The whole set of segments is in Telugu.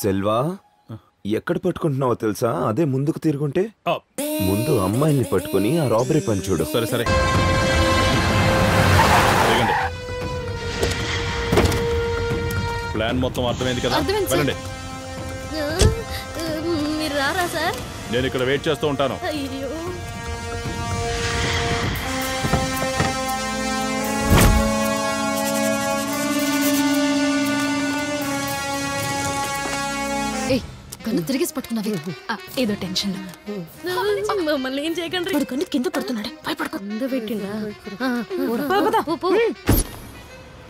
సెల్వా ఎక్కడ పట్టుకుంటున్నావో తెలుసా? అదే ముందుకు తిరుగుంటే ముందు అమ్మాయిల్ని పట్టుకుని ఆ రాబరీ పని చూడు. సరే సరే ప్లాన్ మొత్తం అర్థమైంది కదా? వెళ్ళండి. మీరు రారా సార్? నేను ఇక్కడ వెయిట్ చేస్తూ ఉంటాను. అయ్యో కన్ను తిరిగేసి పట్టుకున్నావే. ఏదో టెన్షన్ మమ్మల్ని ఏం చేయకండి. వాడు కన్ను కింద పడుతున్నాడే, భయపడకు. కింద పెట్టిండా?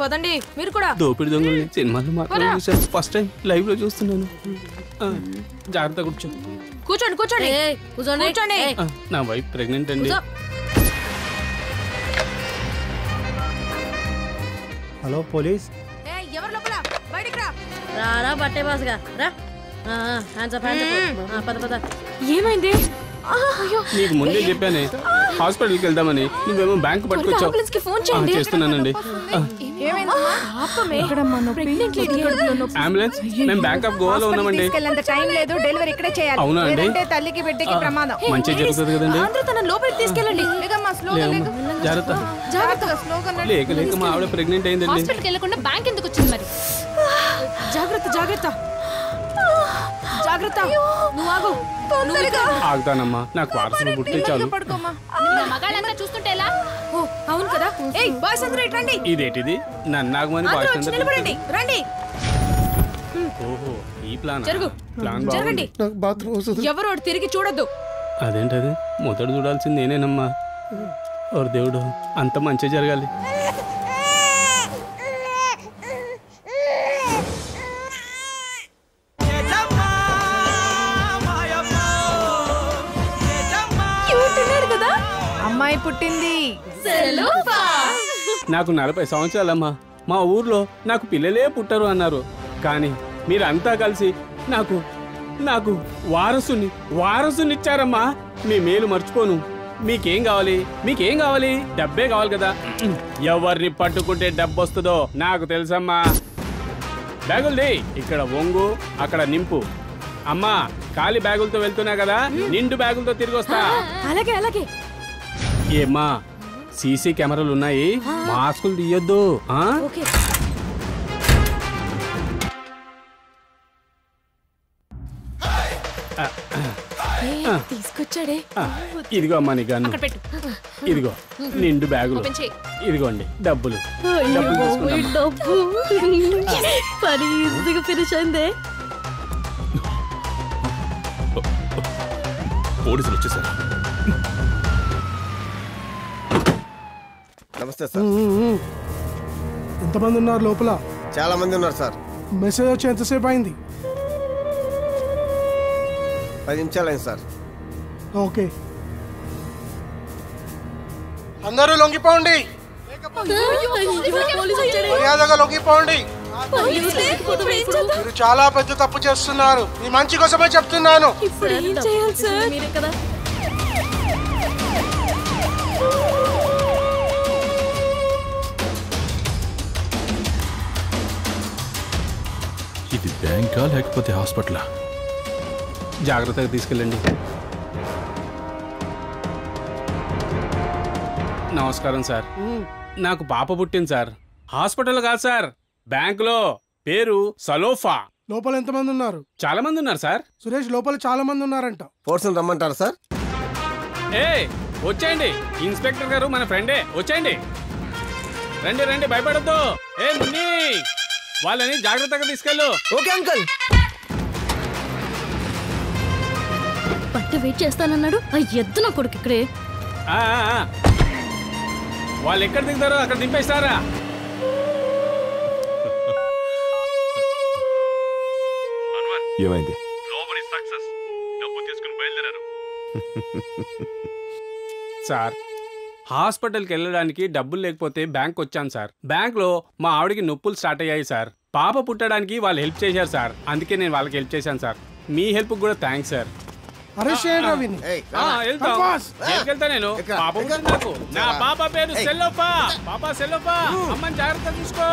పదండి మీరు కూడా. దోపిడి దొంగల్ని సినిమాలో మాత్రం చూసాను, ఫస్ట్ టైం లైవ్ లో చూస్తున్నాను. జాగ్రత్త కూర్చో. కూర్చోండి కూర్చోండి కూర్చోండి. నా వైఫ్ ప్రెగ్నెంట్ అండి. Hello police. ఎవరు లోపల? బయటికి రా. రారా బట్టే బాస్గా రా. హ్యాండ్స్ అప్ పద పద. ఏమైంది? నీకు ముందే చెప్పానే హాస్పిటల్కి వెళ్దామని, నువ్వేమో బ్యాంక్ పట్టుకొచ్చావు. చేస్తున్నానండి. అంబులెన్స్ మేము బ్యాంక్ ఆఫ్ గోవాలో ఉన్నామండి. అవునా అండి? తల్లికి బిడ్డకి ప్రమాదం. మంచిగా జరుగుతుంది కదండి. లోపలికి తీసుకెళ్ళండి. జాగ్రత్త. లేక లేక మా ఆవిడ ప్రెగ్నెంట్ అయిందండి. హాస్పిటల్కి వెళ్ళకుండా బ్యాంక్ ఎందుకు వచ్చింది మరి? జాగ్రత్త జాగ్రత్త జాగ్రత్త. నువ్వు ఆగు. ఆగుతానమ్మా, నాకు వారసులు పుట్టే చాలు. మగాళ్ళంతా చూస్తుంటే ఎలా? అవును కదా. బాయ్స్ అందరూ రండి. ఇదేంటిది? నన్ను ఆగమని బాయ్స్ అందరూ రండి. ఓహో ఈ ప్లాన్. ప్లాన్ జరగండి. ఎవరు తిరిగి చూడొద్దు. అదేంటది? మొదట చూడాల్సింది నేనేనమ్మా. ఓరు దేవుడు, అంత మంచి జరగాలి. అమ్మాయి పుట్టింది. నాకు 40 సంవత్సరాలమ్మా. మా ఊర్లో నాకు పిల్లలే పుట్టరు అన్నారు. కానీ మీరంతా కలిసి నాకు నాకు వారసునిచ్చారమ్మా. మీ మేలు మర్చిపోను. మీకేం కావాలి? డబ్బే కావాలి కదా. ఎవరిని పట్టుకుంటే డబ్బు వస్తుందో నాకు తెలుసమ్మా. బ్యాగుల్ది ఇక్కడ వంగు, అక్కడ నింపు. అమ్మా ఖాళీ బ్యాగులతో వెళ్తున్నా కదా, నిండు బ్యాగులతో తిరిగి వస్తా. అలాగే. ఏమ్మా సీసీ కెమెరాలు ఉన్నాయి, మాస్కులు తీయొద్దు. తీసుకొచ్చాడే. ఇదిగో అమ్మా నీ గన్ను. ఇదిగో నిండు బ్యాగులు. ఇదిగోండి డబ్బులు. డబ్బు పని ఈజీగా ఫినిష్ అయిందే. పోలీసులు వచ్చేసారు. నమస్తే సార్. ఎంతమంది ఉన్నారు లోపల? చాలా మంది ఉన్నారు సార్. మెసేజ్ వచ్చి ఎంతసేపు అయింది? 10 నిమిషాలు అయింది సార్. ఓకే, అందరూ లొంగిపోండి. మర్యాదగా లొంగిపోండి. మీరు చాలా పెద్ద తప్పు చేస్తున్నారు. మీ మంచి కోసమే చెప్తున్నాను. ఇది బ్యాంకా లేకపోతే హాస్పిటలా? జాగ్రత్తగా తీసుకెళ్ళండి. నమస్కారం సార్. నాకు పాప పుట్టింది సార్. హాస్పిటల్ కాదు సార్, బ్యాంకులో. పేరు సలోఫా. లోపల ఎంతమంది ఉన్నారు? చాలా మంది ఉన్నారు సార్. సురేష్, లోపల చాలా మంది ఉన్నారంట. ఫోర్స్ రమ్మంటారు సార్. వచ్చేయండి. ఇన్స్పెక్టర్ గారు మన ఫ్రెండే, వచ్చేయండి. రండి భయపడద్దు. మున్ని, వాళ్ళని జాగ్రత్తగా తీసుకెళ్ళు. Okay uncle. పట్ట వెయిట్ చేస్తానన్నాడు. ఎద్దు నా కొడుకు ఇక్కడే. వాళ్ళు ఎక్కడ దిగుతారో అక్కడ దింపేస్తారా? ఏమైంది? సార్, హాస్పిటల్కి వెళ్ళడానికి డబ్బులు లేకపోతే బ్యాంక్ వచ్చాను సార్. బ్యాంక్లో మా ఆవిడకి నొప్పులు స్టార్ట్ అయ్యాయి సార్. పాప పుట్టడానికి వాళ్ళు హెల్ప్ చేశారు సార్. అందుకే నేను వాళ్ళకి హెల్ప్ చేశాను సార్. మీ హెల్ప్ కూడా థ్యాంక్స్ సార్. వెళ్తా నేను. పాప పుట్టింది నాకు. నా పాప పేరు సెల్లోఫా. అమ్మని జాగ్రత్త చూసుకో.